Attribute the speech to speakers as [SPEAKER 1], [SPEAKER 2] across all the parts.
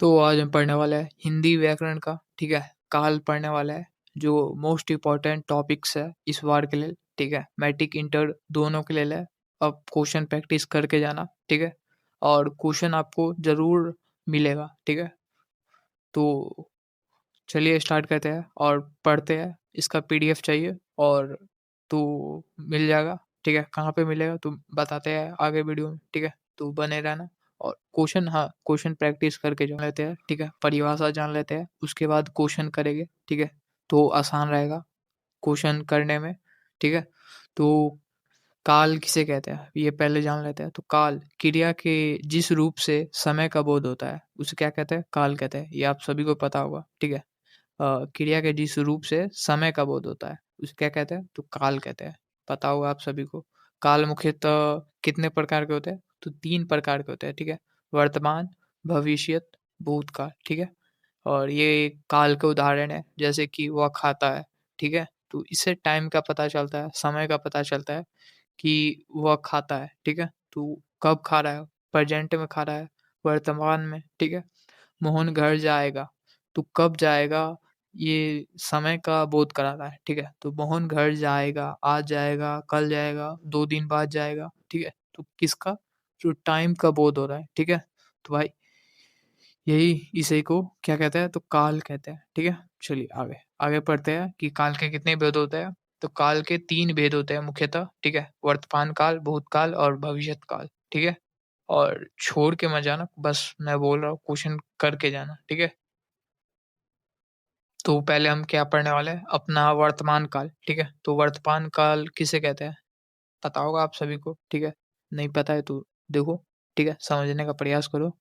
[SPEAKER 1] तो आज हम पढ़ने वाला है हिंदी व्याकरण का, ठीक है? काल पढ़ने वाला है, जो मोस्ट इम्पोर्टेंट टॉपिक्स है इस बार के लिए, ठीक है? मैट्रिक, इंटर दोनों के लिए है। अब क्वेश्चन प्रैक्टिस करके जाना, ठीक है? और क्वेश्चन आपको ज़रूर मिलेगा, ठीक है? तो चलिए स्टार्ट करते हैं और पढ़ते हैं। इसका पीडीएफ चाहिए और तो मिल जाएगा, ठीक है? कहाँ पे मिलेगा तो बताते हैं आगे वीडियो में, ठीक है? तो बने रहना और क्वेश्चन, हाँ, क्वेश्चन प्रैक्टिस करके जान लेते हैं, ठीक है? परिभाषा जान लेते हैं, उसके बाद क्वेश्चन करेंगे, ठीक है? तो आसान रहेगा क्वेश्चन करने में, ठीक है? तो काल किसे कहते हैं ये पहले जान लेते हैं। तो काल क्रिया के जिस रूप से समय का बोध होता है उसे क्या कहते हैं? काल कहते हैं। ये आप सभी को पता होगा, ठीक है? क्रिया के जिस रूप से समय का बोध होता है उसे क्या कहते हैं? तो काल कहते हैं। पता होगा आप सभी को। काल मुख्यतः कितने प्रकार के होते हैं? तो 3 प्रकार के होते हैं, ठीक है? वर्तमान, भविष्यत, भूतकाल, ठीक है? और ये काल के उदाहरण है, जैसे कि वह खाता है, ठीक है? तो इससे टाइम का पता चलता है, समय का पता चलता है कि वह खाता है, ठीक है? तो कब खा रहा है? प्रेज़ेंट में खा रहा है, वर्तमान में, ठीक है? मोहन घर जाएगा, तो कब जाएगा? ये समय का बोध कराता है, ठीक है? तो मोहन घर जाएगा, आज जाएगा, कल जाएगा, 2 दिन बाद जाएगा, ठीक है? तो किसका? जो टाइम का बोध हो रहा है, ठीक है? तो भाई यही इसी को क्या कहते हैं? तो काल कहते हैं, ठीक है? चलिए आगे पढ़ते हैं कि काल के कितने भेद होते हैं। तो काल के 3 भेद होते हैं मुख्यतः, ठीक है? वर्तमान काल, भूतकाल और भविष्यत काल, ठीक है? और छोड़ के मत जाना, बस मैं बोल रहा हूँ क्वेश्चन करके जाना, ठीक है? तो पहले हम क्या पढ़ने वाले हैं? अपना वर्तमान काल, ठीक है? तो वर्तमान काल किसे कहते हैं? पता होगा आप सभी को, ठीक है? नहीं पता है तो देखो, ठीक है? समझने का प्रयास करो।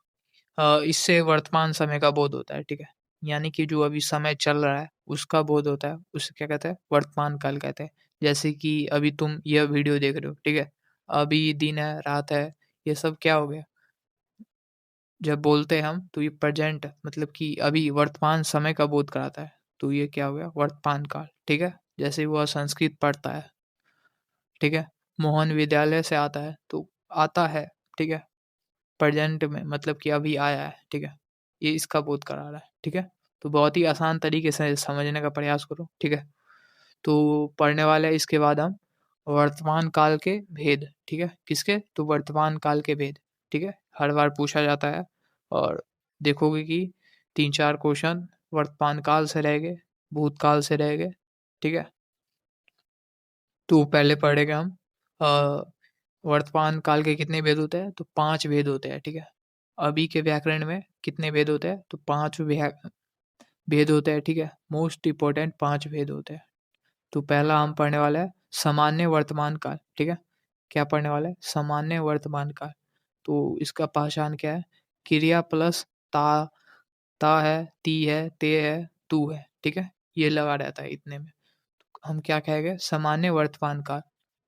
[SPEAKER 1] इससे वर्तमान समय का बोध होता है, ठीक है? यानी कि जो अभी समय चल रहा है, उसका बोध होता है, उसे क्या कहते हैं? वर्तमान काल कहते हैं। जैसे कि अभी तुम यह वीडियो देख रहे हो, ठीक है? अभी दिन है, रात है, ये सब क्या हो गया? जब बोलते हैं हम तो ये प्रेजेंट मतलब कि अभी वर्तमान समय का बोध कराता है। तो ये क्या हो गया? वर्तमान काल, ठीक है? जैसे वह संस्कृत पढ़ता है, ठीक है? मोहन विद्यालय से आता है, तो आता है, ठीक है? प्रेजेंट में मतलब कि अभी आया है, ठीक है? ये इसका बोध करा रहा है, ठीक है? तो बहुत ही आसान तरीके से समझने का प्रयास करो, ठीक है? तो पढ़ने वाले हैं इसके बाद हम वर्तमान काल के भेद, ठीक है? किसके? तो वर्तमान काल के भेद, ठीक है? हर बार पूछा जाता है और देखोगे कि 3-4 क्वेश्चन वर्तमान काल से रहेंगे, भूतकाल से रहेंगे, ठीक है? तो पहले पढ़ेंगे हम अ, वर्तमान काल के कितने भेद होते हैं? तो 5 भेद होते हैं, ठीक है? अभी के व्याकरण में कितने भेद होते हैं? तो 5 भेद होते हैं, ठीक है? मोस्ट इम्पोर्टेंट 5 भेद होते हैं। तो पहला हम पढ़ने वाला है सामान्य वर्तमान काल, ठीक है? क्या पढ़ने वाला है? सामान्य वर्तमान काल। तो इसका पहचान क्या है? क्रिया प्लस ता ता है, ती है, ते है, तू है, ठीक है? ये लगा रहता है इतने में। हम क्या कहेंगे? सामान्य वर्तमान काल,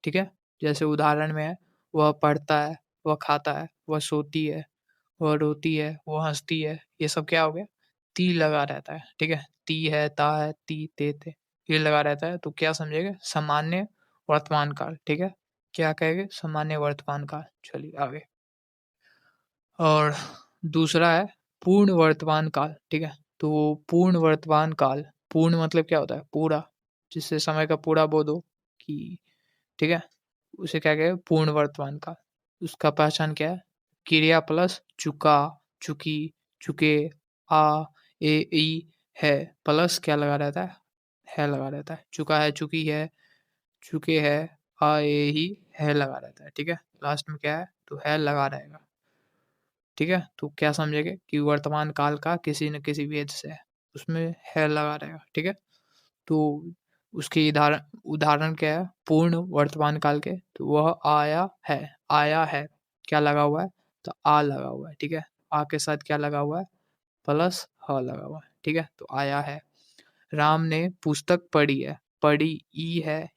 [SPEAKER 1] ठीक है? जैसे उदाहरण में है, वह पढ़ता है, वह खाता है, वह सोती है, वह रोती है, वो हँसती है, ये सब क्या हो गया? ती लगा रहता है, ठीक है? ती है, ता है, ती, ते थे, ये लगा रहता है, तो क्या समझेंगे? सामान्य वर्तमान काल, ठीक है? क्या कहेंगे? सामान्य वर्तमान काल। चलिए आगे। और दूसरा है पूर्ण वर्तमान काल, ठीक है? तो पूर्ण वर्तमान काल, पूर्ण मतलब क्या होता है? पूरा, जिससे समय का पूरा बोध हो कि, ठीक है? उसे क्या कहेंगे? पूर्ण वर्तमान काल। उसका पहचान क्या है? क्रिया प्लस चुका, चुकी, चुके, आ, ए, ई, है प्लस क्या लगा रहता है? है लगा रहता है। चुका है, चुकी है, चुके है, आ, ए, ई, है लगा रहता है, ठीक है? लास्ट में क्या है? तो है लगा रहेगा, ठीक है? तो क्या समझेंगे कि वर्तमान काल का किसी न किसी भेद से है, उसमें है लगा रहेगा, ठीक है? तो उसकी उदाहरण क्या है? पूर्ण वर्तमान काल के, तो वह आया है, क्या लगा हुआ है? तो आ लगा हुआ है, ठीक है? आ के साथ क्या लगा हुआ है? प्लस ह लगा हुआ है, ठीक है? तो आया है। राम ने पुस्तक पढ़ी है, पढ़ी ई है,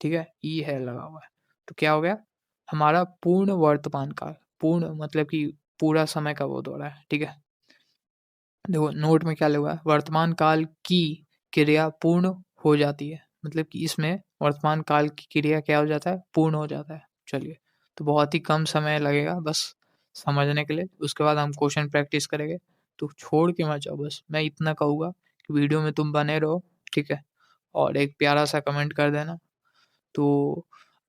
[SPEAKER 1] ठीक है? ई है लगा हुआ है। तो क्या हो गया? हमारा पूर्ण वर्तमान काल, पूर्ण मतलब कि पूरा समय का बोध हो रहा है, ठीक है? देखो नोट में क्या लिखा है? वर्तमान काल की क्रिया पूर्ण हो जाती है, मतलब कि इसमें वर्तमान काल की क्रिया क्या हो जाता है? पूर्ण हो जाता है। चलिए, तो बहुत ही कम समय लगेगा, बस समझने के लिए। उसके बाद हम क्वेश्चन प्रैक्टिस करेंगे। तो छोड़ के मत जाओ बस, मैं इतना कहूँगा कि वीडियो में तुम बने रहो, ठीक है? और एक प्यारा-सा कमेंट कर देना। तो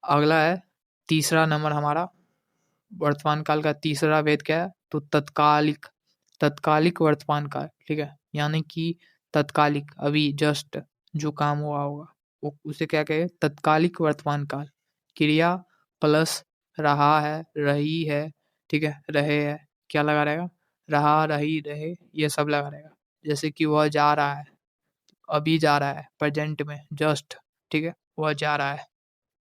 [SPEAKER 1] अगला है तीसरा नंबर हमारा, वर्तमान काल का तीसरा भेद क्या है? तो तत्कालिक, तत्कालिक वर्तमान काल, ठीक है? यानी कि तत्कालिक, अभी जस्ट जो काम हुआ होगा, वो उसे क्या कहें? तत्कालिक वर्तमान काल। क्रिया प्लस रहा है, रही है, ठीक है? रहे है, क्या लगा रहेगा? रहा, रही, रहे, ये सब लगा रहेगा। जैसे कि वह जा रहा है, अभी जा रहा है, प्रेजेंट में, जस्ट, ठीक है? वह जा रहा है।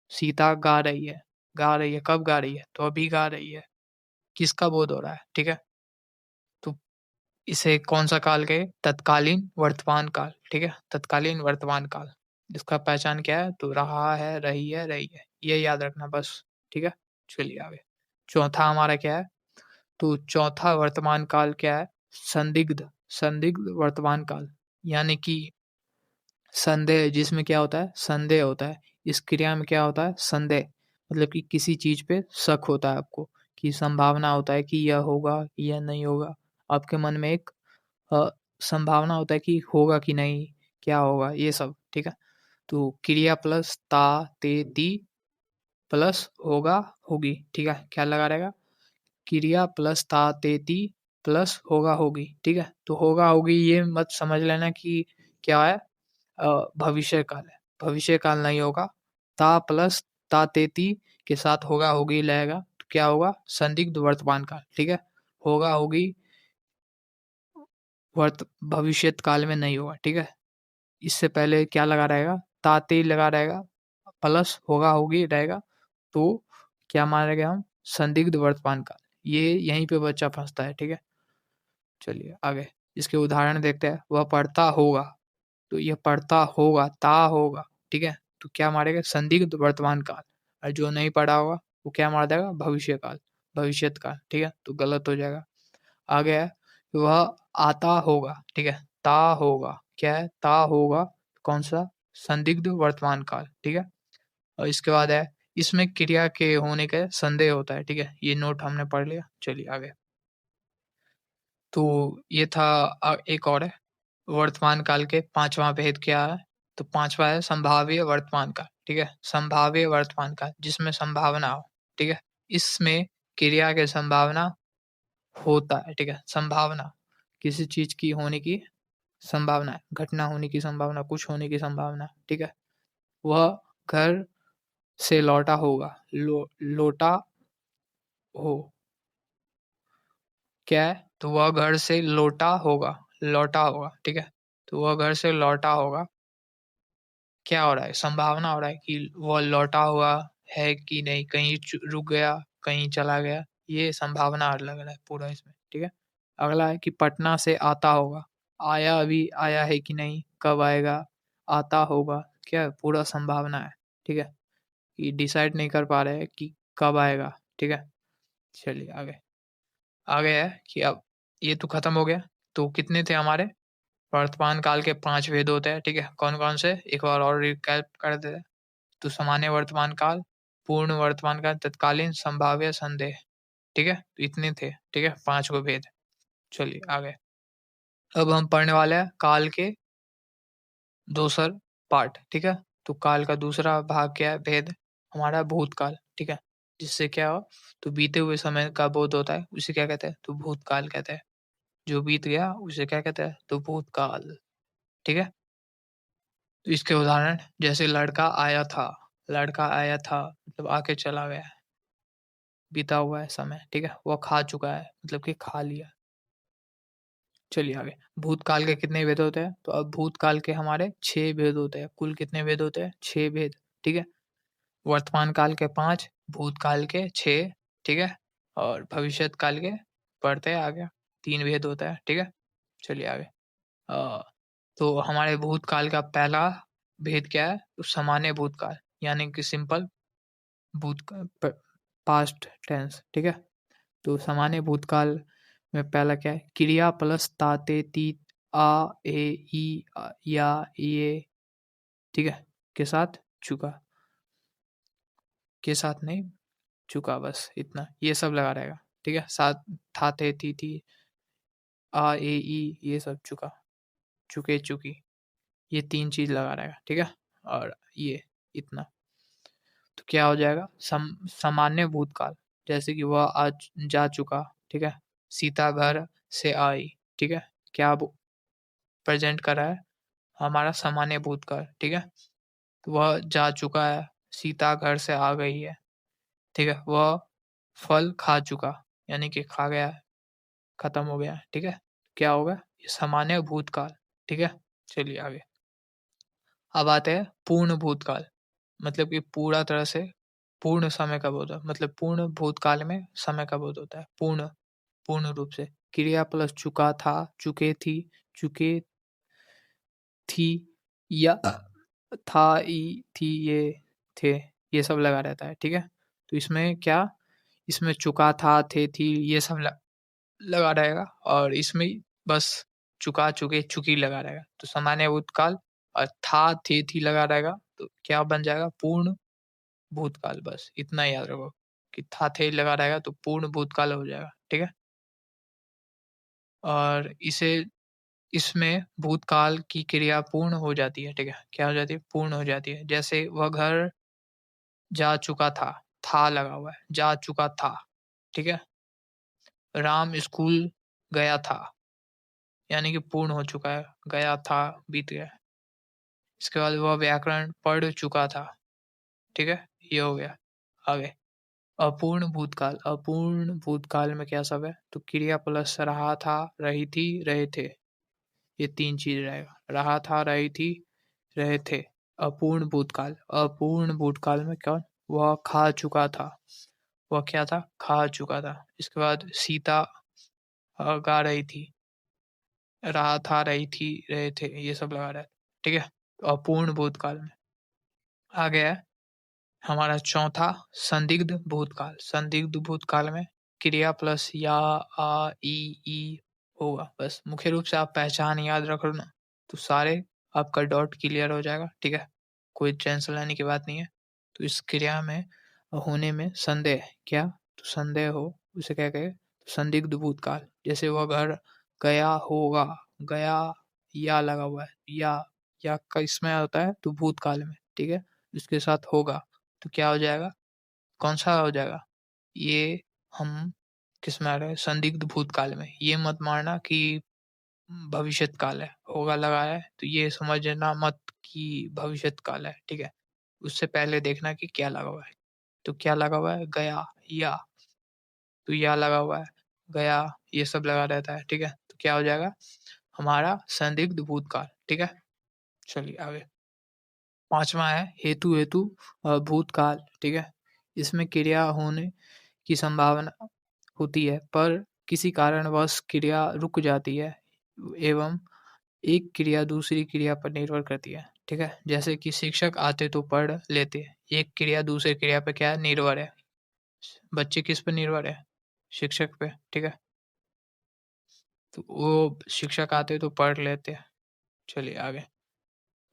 [SPEAKER 1] सीता गा रही है, गा रही है, कब गा रही है? तो अभी गा रही है। किसका बोध हो रहा है, ठीक है? तो इसे कौन-सा काल कहें? तत्कालीन वर्तमान काल, ठीक है? तत्कालीन वर्तमान काल। इसका पहचान क्या है? तो रहा है, रही है। ये याद रखना बस, ठीक है? चलिए आगे। चौथा हमारा क्या है? तो चौथा वर्तमान काल क्या है? संदिग्ध, संदिग्ध वर्तमान काल। यानी कि संदेह, जिसमें क्या होता है? संदेह होता है। इस क्रिया में क्या होता है? संदेह, मतलब कि किसी चीज़ पे शक होता है आपको, कि संभावना होता है कि यह होगा, यह नहीं होगा। आपके मन में एक अ, संभावना होता है कि होगा कि नहीं, क्या होगा, ये सब, ठीक है? तो क्रिया प्लस ता, ते, ती प्लस होगा, होगी, ठीक है? क्या लगा रहेगा? क्रिया प्लस ता, ते, ती प्लस होगा, होगी, ठीक है? तो होगा, होगी ये मत समझ लेना कि क्या है, भविष्य काल है। भविष्य काल नहीं होगा। ता प्लस ता, ते, ती के साथ होगा, होगी लगेगा, तो क्या होगा? संदिग्ध वर्तमान काल, ठीक है? होगा, होगी भविष्यत काल में नहीं होगा, ठीक है? इससे पहले क्या लगा रहेगा? ताते लगा रहेगा, प्लस होगा, होगी रहेगा, तो क्या मानेंगे हम? संदिग्ध वर्तमान काल। ये यहीं पे बच्चा फंसता है, ठीक है? चलिए आगे, इसके उदाहरण देखते हैं। वह पढ़ता होगा, तो ये पढ़ता होगा, ता होगा, ठीक है? तो क्या मारेगा? संदिग्ध वर्तमान काल। और जो नहीं पढ़ा होगा वो क्या मार देगा? भविष्य काल, भविष्यत काल, ठीक है? तो गलत हो जाएगा। आगे है, वह आता होगा, ठीक है? ता होगा, क्या है? ता होगा, कौन-सा? संदिग्ध वर्तमान काल, ठीक है? और इसके बाद है, इसमें क्रिया के होने का संदेह होता है, ठीक है? ये नोट हमने पढ़ लिया। चलिए आगे। तो ये था एक और है, वर्तमान काल के 5वां भेद क्या है? तो 5वां है संभाव्य वर्तमान काल, ठीक है? संभाव्य वर्तमान काल, जिसमें संभावना हो, ठीक है? इसमें क्रिया की संभावना होता है, ठीक है? संभावना, किसी चीज़ की होने की संभावना है, घटना होने की संभावना, कुछ होने की संभावना, ठीक है? वह घर से लौटा होगा, लौटा हो, क्या है? तो वह घर से लौटा होगा, ठीक है? तो वह घर से लौटा होगा, क्या हो रहा है? संभावना हो रहा है कि वह लौटा हुआ है कि नहीं, कहीं रुक गया, कहीं चला गया, ये संभावना लग रहा है पूरा इसमें, ठीक है? अगला है कि पटना से आता होगा, आया, अभी आया है कि नहीं, कब आएगा, आता होगा, क्या है? पूरा संभावना है, ठीक है? कि डिसाइड नहीं कर पा रहे हैं कि कब आएगा, ठीक है? चलिए आगे। आगे है कि अब ये तो खत्म हो गया। तो कितने थे हमारे? वर्तमान काल के 5 भेद होते हैं, ठीक है? कौन-कौन से? एक बार और रिकैप कर देते हैं। तो सामान्य वर्तमान काल, पूर्ण वर्तमान काल, तत्कालीन, संभाव्य, संदेह, ठीक है? तो इतने थे, ठीक है? 5 गो भेद। चलिए आगे। अब हम पढ़ने वाले हैं काल के दूसर पार्ट, ठीक है? तो काल का दूसरा भाग क्या है? भेद हमारा भूतकाल, ठीक है? जिससे क्या हो? तो बीते हुए समय का बोध होता है, उसे क्या कहते हैं? तो भूतकाल कहते हैं। जो बीत गया उसे क्या कहते हैं? तो भूतकाल, ठीक है? तो इसके उदाहरण जैसे लड़का आया था मतलब आके चला गया, बीता हुआ है समय, ठीक है? वह खा चुका है मतलब कि खा लिया। चलिए आगे, भूतकाल के कितने भेद होते हैं? तो अब भूतकाल के हमारे 6 भेद होते हैं। कुल कितने भेद होते हैं? 6 भेद, ठीक है? वर्तमान काल के 5, भूतकाल के 6, ठीक है? और भविष्यत काल के बढ़ते हैं आगे, 3 भेद होता है, ठीक है? चलिए आगे। अ, तो हमारे भूतकाल का पहला भेद क्या है? तो सामान्य भूतकाल, यानी कि सिंपल भूतकाल, पास्ट टेंस, ठीक है? तो सामान्य भूतकाल में पहला क्या है? क्रिया प्लस ता, ते, ती, आ, ए, ई, या, ये, ठीक है? के साथ चुका, के साथ नहीं, चुका, बस इतना, ये सब लगा रहेगा। ठीक है? साथ था, थे, थी, आ, ए, ई ये सब चुका, चुके, चुकी, ये 3 चीज़ लगा रहेगा, ठीक है? और ये इतना, तो क्या हो जाएगा? सामान्य भूतकाल, जैसे कि वह आज जा चुका, ठीक है? सीता घर से आई, ठीक है? क्या वो प्रेज़ेंट कर रहा है? हमारा सामान्य भूतकाल, ठीक है? तो वह जा चुका है, सीता घर से आ गई है, ठीक है? वह फल खा चुका, यानी कि खा गया है, खत्म हो गया है, ठीक है? क्या होगा? ये सामान्य भूतकाल, ठीक है? चलिए आगे। अब आते हैं पूर्ण भूतकाल, मतलब कि पूरा तरह से पूर्ण समय कब होता है? मतलब पूर्ण भूतकाल में समय कब होता है? पूर्ण पूर्ण रूप से। क्रिया प्लस चुका था, चुके थी, चुके थी या था, ई, थी, ये, थे, ये सब लगा रहता है, ठीक है? तो इसमें क्या? इसमें चुका था, थे, थी ये सब लगा रहेगा और इसमें बस चुका, चुके, चुकी लगा रहेगा। तो सामान्य भूतकाल और था, थे, थी लगा रहेगा तो क्या बन जाएगा? पूर्ण भूतकाल, बस इतना याद रखो कि था, थे लगा रहेगा तो पूर्ण भूतकाल हो जाएगा, ठीक है? और इसे इसमें भूतकाल की क्रिया पूर्ण हो जाती है, ठीक है? क्या हो जाती है? पूर्ण हो जाती है। जैसे वह घर जा चुका था लगा हुआ है, जा चुका था, ठीक है? राम स्कूल गया था, यानी कि पूर्ण हो चुका है, गया था, बीत गया। इसके बाद वह व्याकरण पढ़ चुका था, ठीक है? ये हो गया। आगे अपूर्ण भूतकाल, अपूर्ण भूतकाल में क्या सब है? तो क्रिया प्लस रहा था, रही थी, रहे थे, ये 3 चीज़ रहेगा। रहा था, रही थी, रहे थे। अपूर्ण भूतकाल, अपूर्ण भूतकाल में कौन? वह खा चुका था, वह क्या था? खा चुका था। इसके बाद सीता गा रही थी, रहा था, रही थी, रहे थे, ये सब लगा रहा है, ठीक है? तो अपूर्ण भूतकाल में आ गया है हमारा चौथा संदिग्ध भूतकाल। संदिग्ध भूतकाल में क्रिया प्लस या, आ, ई होगा। बस मुख्य रूप से आप पहचान याद रख लो ना, तो सारे आपका डॉट क्लियर हो जाएगा, ठीक है? कोई टेंशन लेने की बात नहीं है। तो इस क्रिया में होने में संदेह, क्या? तो संदेह हो उसे क्या कहे? तो संदिग्ध भूतकाल। जैसे वह घर गया होगा, गया या लगा हुआ है, या का इसमें होता है तो भूतकाल में, ठीक है? इसके साथ होगा तो क्या हो जाएगा? कौन-सा हो जाएगा? ये हम किसमें आ रहे हैं? संदिग्ध भूतकाल में। ये मत मारना कि भविष्यत काल है, होगा लगा है, तो ये समझना मत कि भविष्यत काल है, ठीक है? उससे पहले देखना कि क्या लगा हुआ है। तो क्या लगा हुआ है? गया, या, तो या लगा हुआ है, गया, ये सब लगा रहता है, ठीक है? तो क्या हो जाएगा? हमारा संदिग्ध भूतकाल, ठीक है? चलिए आगे। 5वां है हेतु हेतु भूतकाल, ठीक है? इसमें क्रिया होने की संभावना होती है, पर किसी कारणवश क्रिया रुक जाती है एवं एक क्रिया दूसरी क्रिया पर निर्भर करती है, ठीक है? जैसे कि शिक्षक आते तो पढ़ लेते, एक क्रिया दूसरे क्रिया पे क्या है? निर्भर है। बच्चे किस पे निर्भर है? शिक्षक पे, ठीक है? तो वो शिक्षक आते तो पढ़ लेते। चलिए आगे।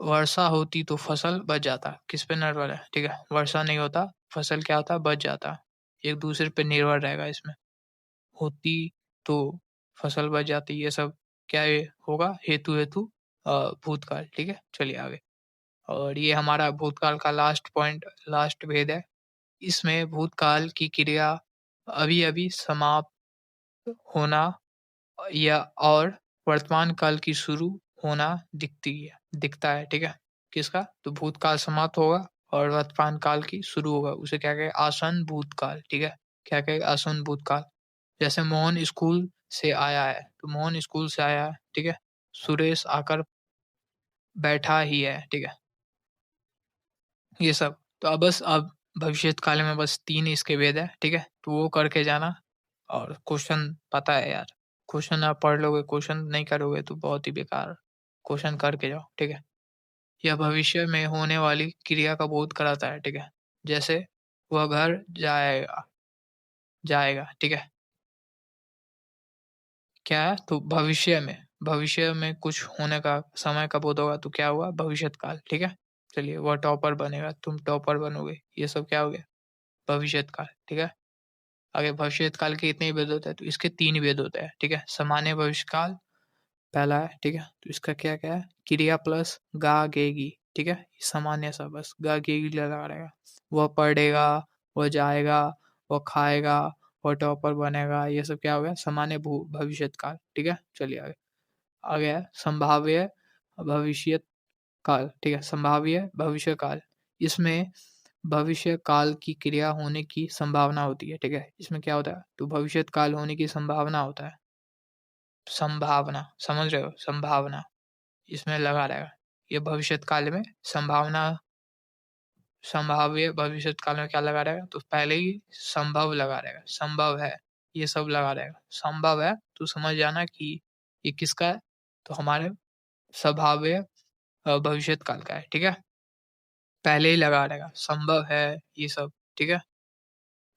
[SPEAKER 1] वर्षा होती तो फसल बच जाता, किस पे निर्भर है? ठीक है? वर्षा नहीं होता, फसल क्या होता? बच जाता। एक दूसरे पे निर्भर रहेगा इसमें। होती तो फसल बच जाती, ये सब क्या ये होगा? हेतु हेतु भूतकाल, ठीक है? चलिए आगे। और ये हमारा भूतकाल का लास्ट पॉइंट, लास्ट भेद है। इसमें भूतकाल की क्रिया अभी-अभी समाप्त होना या और वर्तमान काल की शुरू होना दिखता है, ठीक है? किसका? तो भूतकाल समाप्त होगा और वर्तमान काल की शुरू होगा। उसे क्या कहें? आसन्न भूतकाल, ठीक है? क्या कहें? आसन्न भूतकाल। जैसे मोहन स्कूल से आया है, तो मोहन स्कूल से आया है, ठीक है? सुरेश आकर बैठा ही है, ठीक है? ये सब। तो अब भविष्यत काल में बस 3 इसके भेद है, ठीक है? तो वो करके जाना और क्वेश्चन पता है यार, क्वेश्चन आप पढ़ लोगे, क्वेश्चन नहीं करोगे तो बहुत ही बेकार, क्वेश्चन करके जाओ, ठीक है? यह भविष्य में होने वाली क्रिया का बोध कराता है, ठीक है? जैसे वह घर जाएगा, जाएगा, ठीक है? क्या है? तो भविष्य में कुछ होने का समय कब बोध होगा तो क्या हुआ? भविष्यत काल, ठीक है? चलिए वह टॉपर बनेगा, तुम टॉपर बनोगे, ये सब क्या हो गया? भविष्यत काल, ठीक है? आगे भविष्यकाल के कितने भेद होते हैं? तो इसके 3 भेद होते हैं, ठीक है? सामान्य भविष्यकाल पहला है, ठीक है? तो इसका क्या-क्या है? क्रिया प्लस गा, गेगी, ठीक है? सामान्य सा बस गा, गेगी लगा रहेगा। वह पढ़ेगा, वह जाएगा, वह खाएगा, वह टॉपर बनेगा, ये सब क्या हो गया? सामान्य भविष्यकाल, ठीक है? चलिए आगे। आगे है संभाव्य भविष्य काल, ठीक है? संभाव्य भविष्य काल। इसमें भविष्य काल की क्रिया होने की संभावना होती है, ठीक है? इसमें क्या होता है? तो भविष्य काल होने की संभावना होता है। संभावना, समझ रहे हो? संभावना, इसमें लगा रहेगा। ये भविष्य काल में संभावना संभाव्य भविष्य काल में क्या लगा रहेगा? तो पहले ही संभव लगा रहेगा, संभव है, ये सब लगा रहेगा। संभव है, तो समझ जाना कि ये किसका है? तो हमारे संभाव्य भविष्य काल का है, ठीक है? पहले ही लगा रहेगा, संभव है ये सब, ठीक है?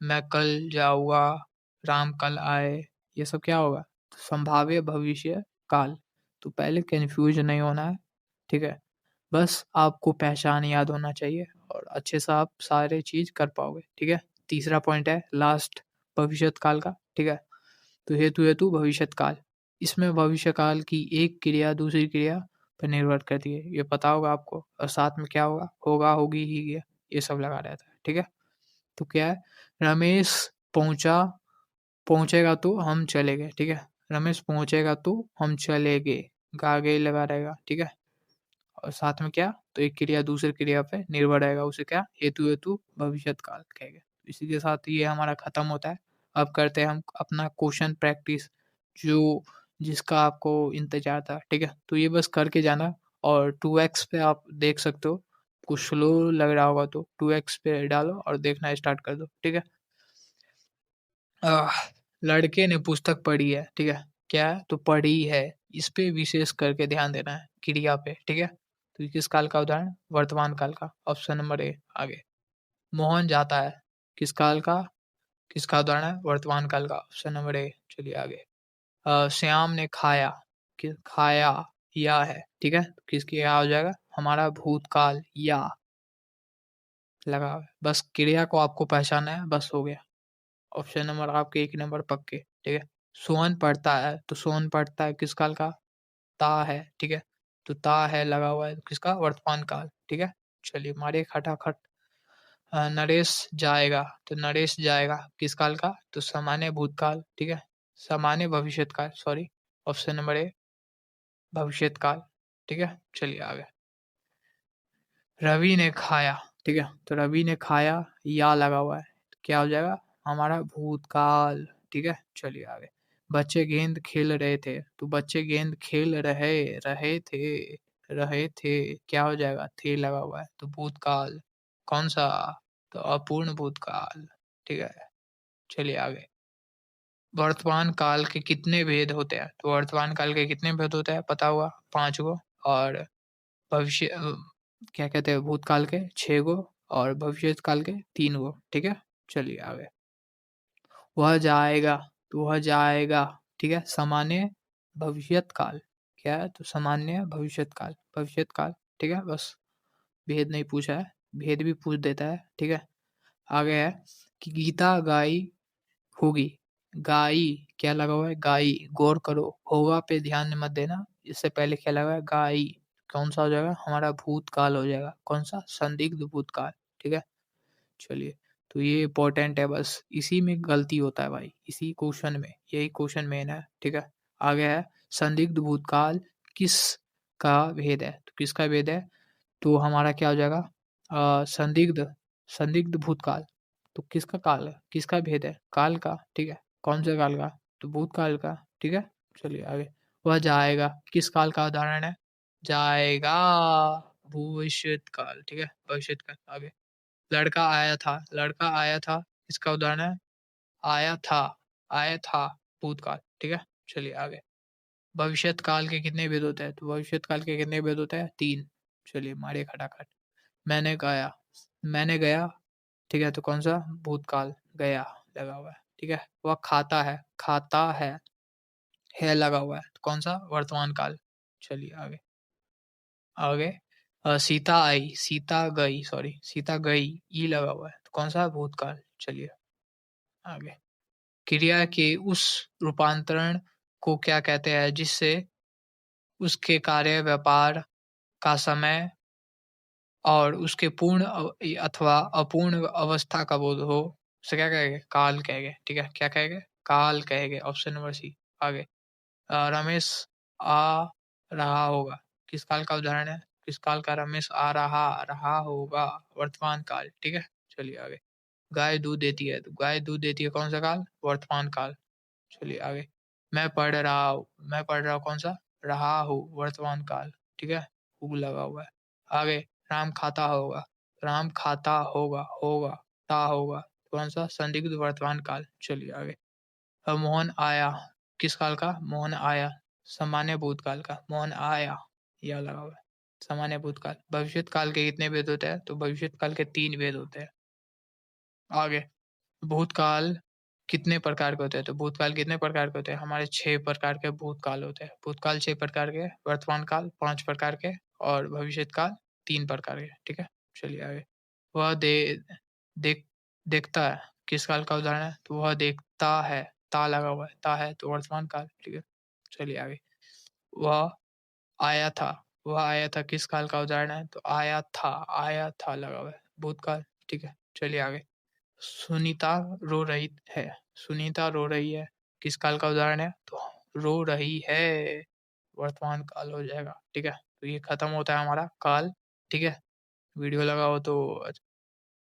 [SPEAKER 1] मैं कल जाऊँगा, राम कल आए, ये सब क्या होगा? संभाव्य भविष्य काल। तो पहले कन्फ्यूज़ नहीं होना है, ठीक है? बस आपको पहचान याद होना चाहिए और अच्छे से आप सारे चीज़ कर पाओगे, ठीक है? तीसरा पॉइंट है लास्ट भविष्यत काल का, ठीक है? तो हेतु भविष्यत काल। इसमें भविष्य काल की एक क्रिया दूसरी क्रिया पर निर्भर करती है, ये पता होगा आपको और साथ में क्या होगा? होगा, होगी, ही ये सब लगा रहता है, ठीक है? तो क्या है? रमेश पहुँचा पहुँचेगा तो हम चलेंगे, ठीक है? रमेश पहुँचेगा तो हम चलेंगे, गा गए लगा रहेगा, ठीक है? और साथ में क्या? तो एक क्रिया दूसरी क्रिया पे निर्भर रहेगा, उसे क्या? हेतु भविष्यत काल कहेंगे। इसी के साथ ये हमारा खत्म होता है। अब करते हैं हम अपना क्वेश्चन प्रैक्टिस जो जिसका आपको इंतज़ार था, ठीक है? तो ये बस करके जाना और 2x पे आप देख सकते हो। कुछ स्लो लग रहा होगा तो 2x पे डालो और देखना स्टार्ट कर दो, ठीक है? लड़के ने पुस्तक पढ़ी है, ठीक है? क्या है? तो पढ़ी है, इस पे विशेष करके ध्यान देना है, क्रिया पे, ठीक है? तो ये किस काल का उदाहरण? वर्तमान काल का। ऑप्शन नंबर ए आगे। मोहन जाता है, किस काल का? किसका उदाहरण है? वर्तमान काल का। Option number A. चलिए आगे। श्याम ने खाया, कि खाया या है, ठीक है? तो किसकी या हो जाएगा? हमारा भूतकाल या लगा हुआ है। बस क्रिया को आपको पहचानना है, बस हो गया। ऑप्शन नंबर आपके 1 नंबर पक्के, ठीक है? सोहन पढ़ता है, तो सोहन पढ़ता है किस काल का? ता है, ठीक है? तो ता है लगा हुआ है किसका? वर्तमान काल, ठीक है? चलिए मारिए खटाखट। नरेश जाएगा, तो नरेश जाएगा किस काल का? तो सामान्य भूतकाल, ठीक है? सामान्य भविष्यत काल, सॉरी। ऑप्शन नंबर ए भविष्यत काल, ठीक है? चलिए आगे। रवि ने खाया, ठीक है? तो रवि ने खाया या लगा हुआ है, तो क्या हो जाएगा? हमारा भूतकाल, ठीक है? चलिए आगे। बच्चे गेंद खेल रहे थे, तो बच्चे गेंद खेल रहे रहे थे रहे थे, क्या हो जाएगा? थे लगा हुआ है, तो भूतकाल। कौन सा? तो अपूर्ण भूतकाल, ठीक है? चलिए आगे। वर्तमान काल के कितने भेद होते हैं? तो वर्तमान काल के कितने भेद होते हैं? पता हुआ 5 गो और भविष्य क्या कहते हैं भूतकाल के 6 गो और भविष्य काल के 3 गो, ठीक है? चलिए आगे। वह जाएगा, तो वह जाएगा, ठीक है? सामान्य भविष्यत काल, क्या है? तो सामान्य भविष्यत काल, ठीक है? बस भेद नहीं पूछा है, भेद भी पूछ देता है, ठीक है? आगे है कि गीता गाई होगी, गाई क्या लगा हुआ है? गाई, गौर करो, होगा पे ध्यान मत देना, इससे पहले क्या लगा है? गाई, कौन सा हो जाएगा? हमारा भूतकाल हो जाएगा, कौन सा? संदिग्ध भूतकाल, ठीक है? चलिए, तो ये इम्पोर्टेंट है बस, इसी में गलती होता है भाई, इसी क्वेश्चन में, यही क्वेश्चन मेन है, ठीक है? आगे है संदिग्ध भूतकाल किस का भेद है? तो किसका भेद है? तो हमारा क्या हो जाएगा? संदिग्ध संदिग्ध भूतकाल, तो किसका काल है? किसका भेद है? काल का, ठीक है? कौन से काल का? तो भूतकाल का, ठीक है? चलिए आगे। वह जाएगा, किस काल का उदाहरण है? जाएगा, भविष्यत काल, ठीक है? भविष्यत काल, आगे। लड़का आया था, किसका उदाहरण है? आया था, आया था, भूतकाल, ठीक है? चलिए आगे। भविष्यत काल के कितने भेद होते हैं? तो भविष्यत काल के कितने भेद होते हैं? 3। चलिए मारिए खटाखट। मैंने गया, मैंने गया, ठीक है? तो कौन-सा? भूतकाल, गया लगा हुआ है, ठीक है? वह खाता है लगा हुआ है, तो कौन-सा? वर्तमान काल। चलिए आगे, आगे सीता आई, सीता गई, सॉरी सीता गई, ई लगा हुआ है, तो कौन-सा? भूतकाल। चलिए आगे। क्रिया के उस रूपांतरण को क्या कहते हैं जिससे उसके कार्य, व्यापार का समय और उसके पूर्ण अथवा अपूर्ण अवस्था का बोध हो, उसे क्या कहेंगे? काल कहेंगे, ठीक है? क्या कहेंगे? काल कहेंगे, ऑप्शन नंबर सी। आगे रमेश आ रहा होगा, किस काल का उदाहरण है? किस काल का रमेश आ रहा रहा होगा? वर्तमान काल, ठीक है? चलिए आगे। गाय दूध देती है, तो गाय दूध देती है कौन-सा काल? वर्तमान काल। चलिए आगे। मैं पढ़ रहा हूँ कौन-सा? रहा हूँ, वर्तमान काल, ठीक है? हूँ लगा हुआ है। आगे राम खाता होगा, राम खाता होगा, होगा, ता होगा, कौन-सा? संदिग्ध वर्तमान काल। चलिए आगे। मोहन आया, किस काल का? मोहन आया, सामान्य भूतकाल का, मोहन आया, यह लगा हुआ है। सामान्य भूतकाल। भविष्यत काल के कितने भेद होते हैं? तो भविष्यत काल के 3 भेद होते हैं। आगे भूतकाल कितने प्रकार के होते हैं? तो भूतकाल कितने प्रकार के होते हैं? हमारे 6 प्रकार के भूतकाल होते हैं। भूतकाल 6 प्रकार के, वर्तमान काल 5 प्रकार के और भविष्यत काल 3 प्रकार के, ठीक है? चलिए आगे। वह दे देख देखता है, किस काल का उदाहरण है? तो वह देखता है, ता लगा हुआ है, ता है तो वर्तमान काल, ठीक है? चलिए आगे। वह आया था, वह आया था किस काल का उदाहरण है? तो आया था लगा हुआ है, भूतकाल, ठीक है? चलिए आगे। सुनीता रो रही है, सुनीता रो रही है, किस काल का उदाहरण है? तो रो रही है, वर्तमान काल हो जाएगा, ठीक है? तो ये खत्म होता है हमारा काल, ठीक है? वीडियो लगा हो तो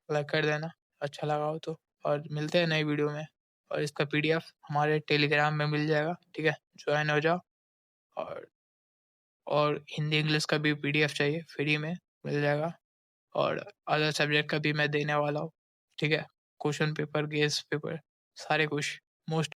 [SPEAKER 1] लाइक कर देना, अच्छा लगा हो तो और मिलते हैं नई वीडियो में और इसका पीडीएफ हमारे टेलीग्राम में मिल जाएगा, ठीक है? जॉइन हो जाओ और हिंदी इंग्लिश का भी पीडीएफ चाहिए फ्री में मिल जाएगा और अदर सब्जेक्ट का भी मैं देने वाला हूँ, ठीक है? क्वेश्चन पेपर, गेस पेपर सारे कुछ मोस्ट